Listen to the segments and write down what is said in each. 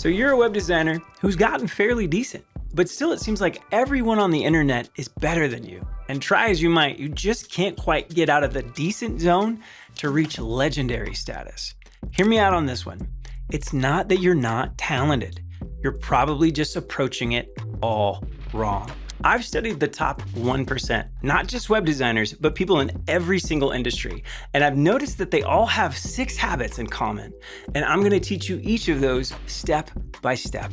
So you're a web designer who's gotten fairly decent, but still it seems like everyone on the internet is better than you. And try as you might, you just can't quite get out of the decent zone to reach legendary status. Hear me out on this one. It's not that you're not talented. You're probably just approaching it all wrong. I've studied the top 1%, not just web designers, but people in every single industry. And I've noticed that they all have 6 habits in common. And I'm gonna teach you each of those step by step.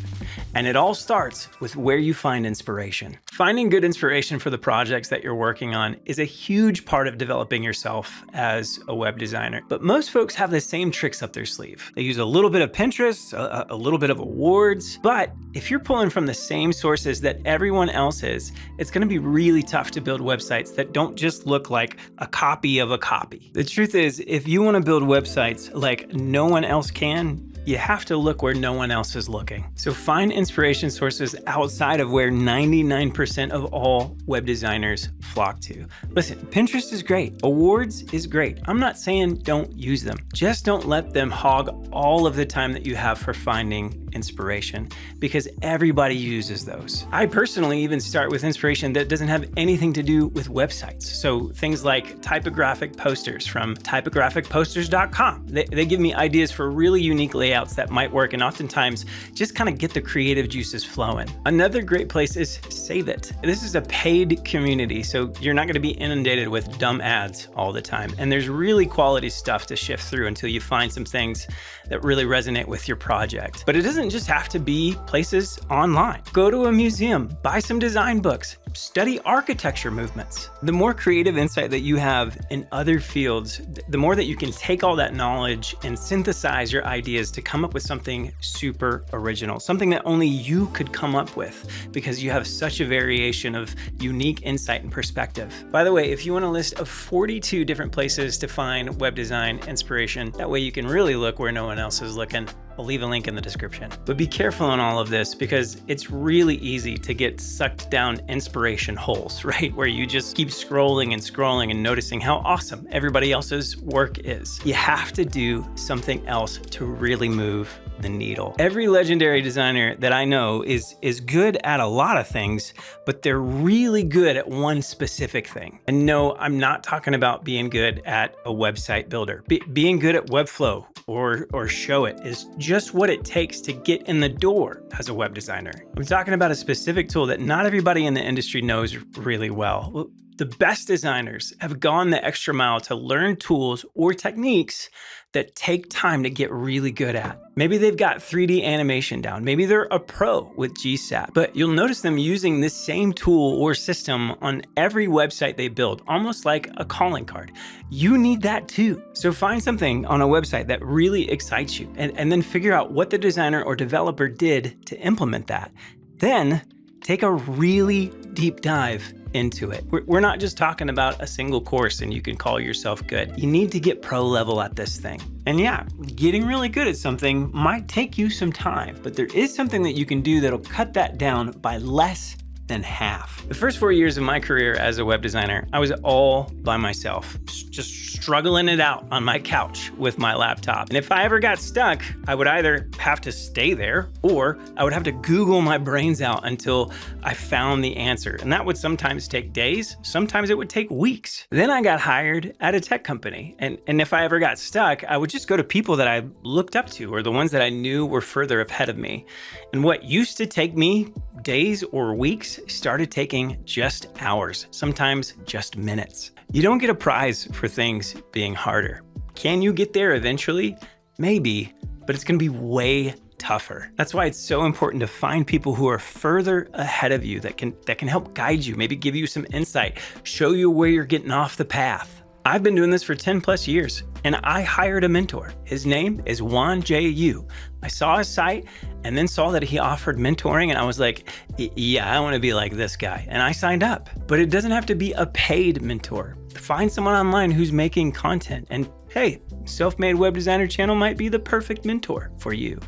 And it all starts with where you find inspiration. Finding good inspiration for the projects that you're working on is a huge part of developing yourself as a web designer. But most folks have the same tricks up their sleeve. They use a little bit of Pinterest, a little bit of awards. But if you're pulling from the same sources that everyone else is, it's gonna be really tough to build websites that don't just look like a copy of a copy. The truth is, if you wanna build websites like no one else can, you have to look where no one else is looking. So find inspiration sources outside of where 99% of all web designers flock to. Listen, Pinterest is great. Awards is great. I'm not saying don't use them. Just don't let them hog all of the time that you have for finding inspiration, because everybody uses those. I personally even start with inspiration that doesn't have anything to do with websites. So things like typographic posters from typographicposters.com. They give me ideas for really unique layouts that might work, and oftentimes just kind of get the creative juices flowing. Another great place is Showit. This is a paid community, so you're not going to be inundated with dumb ads all the time. And there's really quality stuff to shift through until you find some things that really resonate with your project. But it doesn't just have to be places online. Go to a museum, buy some design books, study architecture movements. The more creative insight that you have in other fields, the more that you can take all that knowledge and synthesize your ideas to come up with something super original, something that only you could come up with because you have such a variation of unique insight and perspective. By the way, if you want a list of 42 different places to find web design inspiration, that way you can really look where no one else is looking. I'll leave a link in the description. But be careful on all of this, because it's really easy to get sucked down inspiration holes, right? Where you just keep scrolling and noticing how awesome everybody else's work is. You have to do something else to really move the needle. Every legendary designer that I know is good at a lot of things, but they're really good at one specific thing. And no, I'm not talking about being good at a website builder. Being good at Webflow or Showit is just what it takes to get in the door as a web designer. I'm talking about a specific tool that not everybody in the industry knows really well. The best designers have gone the extra mile to learn tools or techniques that take time to get really good at. Maybe they've got 3D animation down. Maybe they're a pro with GSAP, but you'll notice them using this same tool or system on every website they build, almost like a calling card. You need that too. So find something on a website that really excites you, and then figure out what the designer or developer did to implement that. Then take a really deep dive into it. We're not just talking about a single course and you can call yourself good. You need to get pro level at this thing. And yeah, getting really good at something might take you some time, but there is something that you can do that'll cut that down by less than half. The first 4 years of my career as a web designer, I was all by myself, just struggling it out on my couch with my laptop. And if I ever got stuck, I would either have to stay there or I would have to Google my brains out until I found the answer. And that would sometimes take days, sometimes it would take weeks. Then I got hired at a tech company. And if I ever got stuck, I would just go to people that I looked up to or the ones that I knew were further ahead of me. And what used to take me days or weeks started taking just hours, sometimes just minutes. You don't get a prize for things being harder. Can you get there eventually? Maybe, but it's gonna be way tougher. That's why it's so important to find people who are further ahead of you that can help guide you, maybe give you some insight, show you where you're getting off the path. I've been doing this for 10 plus years, and I hired a mentor. His name is Juan Yu. I saw his site and then saw that he offered mentoring, and I was like, yeah, I want to be like this guy. And I signed up. But it doesn't have to be a paid mentor. Find someone online who's making content, and hey, Self-Made Web Designer channel might be the perfect mentor for you.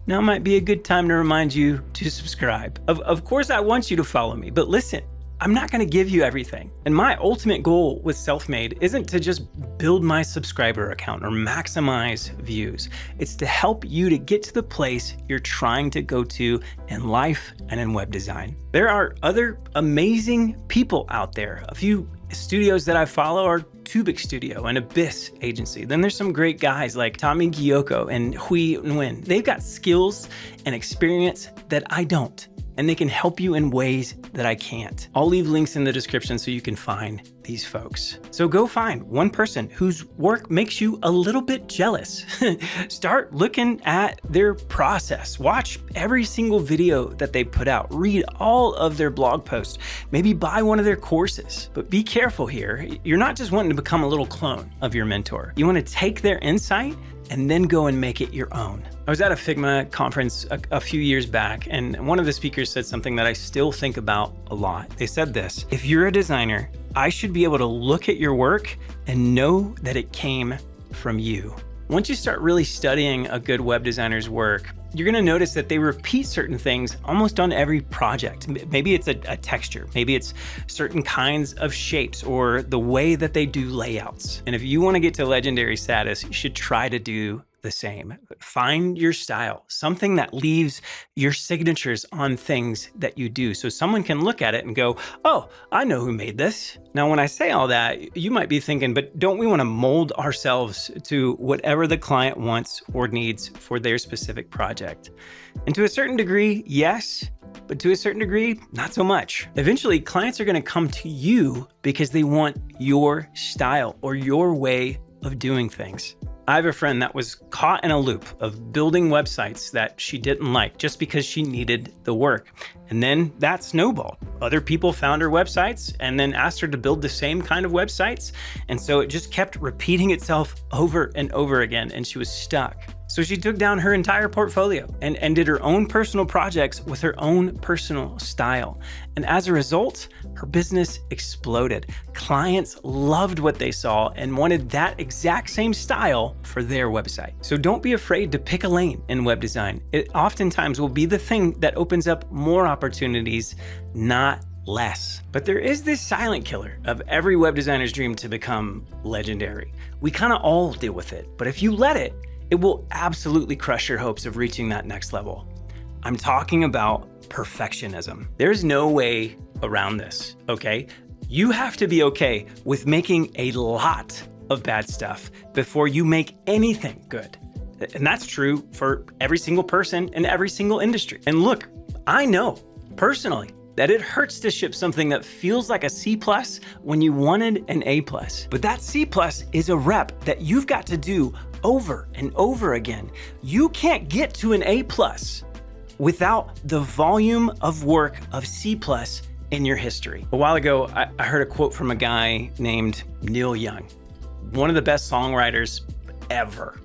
Now might be a good time to remind you to subscribe. Of course, I want you to follow me, but listen, I'm not gonna give you everything. And my ultimate goal with Selfmade isn't to just build my subscriber account or maximize views. It's to help you to get to the place you're trying to go to in life and in web design. There are other amazing people out there. A few studios that I follow are Tubic Studio and Abyss Agency. Then there's some great guys like Tommy Geoco and Huy Ngyuen. They've got skills and experience that I don't, and they can help you in ways that I can't. I'll leave links in the description so you can find these folks. So go find one person whose work makes you a little bit jealous. Start looking at their process. Watch every single video that they put out. Read all of their blog posts. Maybe buy one of their courses. But be careful here. You're not just wanting to become a little clone of your mentor. You want to take their insight and then go and make it your own. I was at a Figma conference a few years back, and one of the speakers said something that I still think about a lot. They said this: if you're a designer, I should be able to look at your work and know that it came from you. Once you start really studying a good web designer's work, you're gonna notice that they repeat certain things almost on every project. Maybe it's a texture, maybe it's certain kinds of shapes or the way that they do layouts. And if you wanna get to legendary status, you should try to do the same. Find your style, something that leaves your signatures on things that you do. So someone can look at it and go, oh, I know who made this. Now, when I say all that, you might be thinking, but don't we want to mold ourselves to whatever the client wants or needs for their specific project? And to a certain degree, yes, but to a certain degree, not so much. Eventually, clients are going to come to you because they want your style or your way of doing things. I have a friend that was caught in a loop of building websites that she didn't like just because she needed the work. And then that snowballed. Other people found her websites and then asked her to build the same kind of websites. And so it just kept repeating itself over and over again, and she was stuck. So she took down her entire portfolio and did her own personal projects with her own personal style. And as a result, her business exploded. Clients loved what they saw and wanted that exact same style for their website. So don't be afraid to pick a lane in web design. It oftentimes will be the thing that opens up more opportunities, not less. But there is this silent killer of every web designer's dream to become legendary. We kind of all deal with it, but if you let it, it will absolutely crush your hopes of reaching that next level. I'm talking about perfectionism. There's no way around this, okay? You have to be okay with making a lot of bad stuff before you make anything good. And that's true for every single person in every single industry. And look, I know personally that it hurts to ship something that feels like a C+ when you wanted an A+. But that C+ is a rep that you've got to do over and over again. You can't get to an A+ without the volume of work of C+ in your history. A while ago, I heard a quote from a guy named Neil Young, one of the best songwriters ever.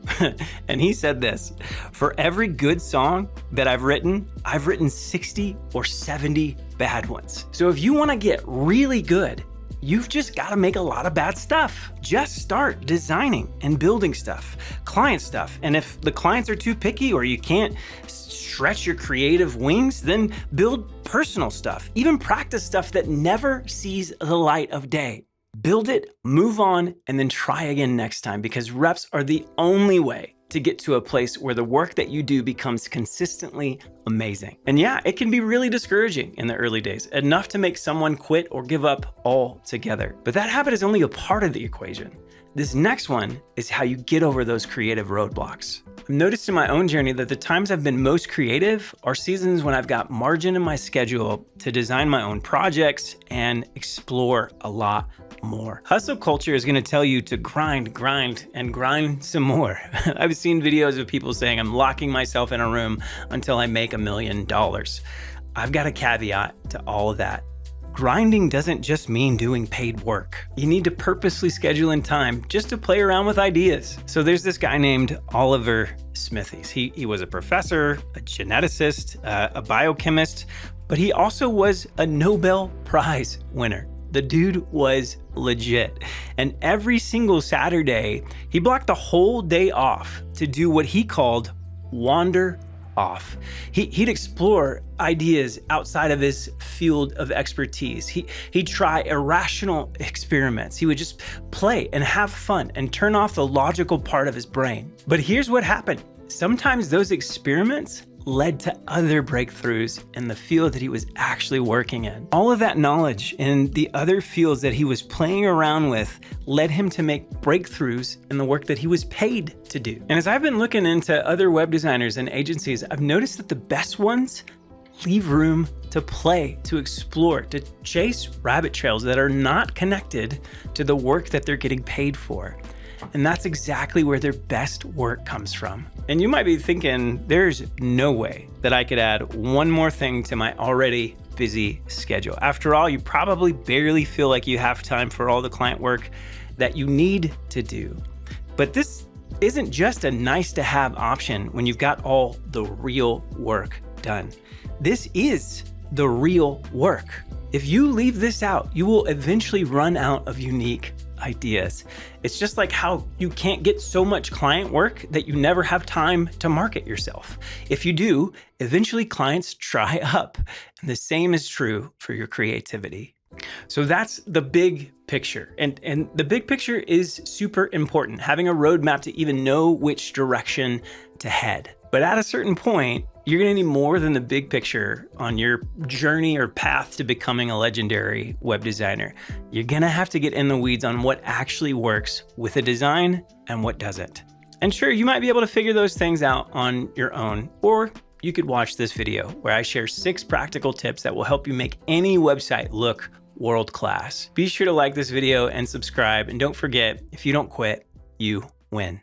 And he said this: for every good song that I've written 60 or 70 bad ones. So if you want to get really good, you've just got to make a lot of bad stuff. Just start designing and building stuff, client stuff. And if the clients are too picky or you can't stretch your creative wings, then build personal stuff, even practice stuff that never sees the light of day. Build it, move on, and then try again next time, because reps are the only way to get to a place where the work that you do becomes consistently amazing. And yeah, it can be really discouraging in the early days, enough to make someone quit or give up altogether. But that habit is only a part of the equation. This next one is how you get over those creative roadblocks. I've noticed in my own journey that the times I've been most creative are seasons when I've got margin in my schedule to design my own projects and explore a lot more. Hustle culture is going to tell you to grind, and grind some more. I've seen videos of people saying, I'm locking myself in a room until I make $1 million. I've got a caveat to all of that. Grinding doesn't just mean doing paid work. You need to purposely schedule in time just to play around with ideas. So there's this guy named Oliver Smithies. He was a professor, a geneticist, a biochemist, but he also was a Nobel Prize winner. The dude was legit. And every single Saturday, he blocked the whole day off to do what he called wander off. He'd explore ideas outside of his field of expertise. He'd try irrational experiments. He would just play and have fun and turn off the logical part of his brain. But here's what happened. Sometimes those experiments led to other breakthroughs in the field that he was actually working in. All of that knowledge in the other fields that he was playing around with led him to make breakthroughs in the work that he was paid to do. And as I've been looking into other web designers and agencies, I've noticed that the best ones leave room to play, to explore, to chase rabbit trails that are not connected to the work that they're getting paid for. And that's exactly where their best work comes from. And you might be thinking, there's no way that I could add one more thing to my already busy schedule. After all, you probably barely feel like you have time for all the client work that you need to do. But this isn't just a nice to have option when you've got all the real work done. This is the real work. If you leave this out, you will eventually run out of unique ideas. It's just like how you can't get so much client work that you never have time to market yourself. If you do, eventually clients dry up. And the same is true for your creativity. So that's the big picture. And the big picture is super important, having a roadmap to even know which direction to head. But at a certain point, you're gonna need more than the big picture on your journey or path to becoming a legendary web designer. You're gonna have to get in the weeds on what actually works with a design and what doesn't. And sure, you might be able to figure those things out on your own, or you could watch this video where I share 6 practical tips that will help you make any website look world-class. Be sure to like this video and subscribe, and don't forget, if you don't quit, you win.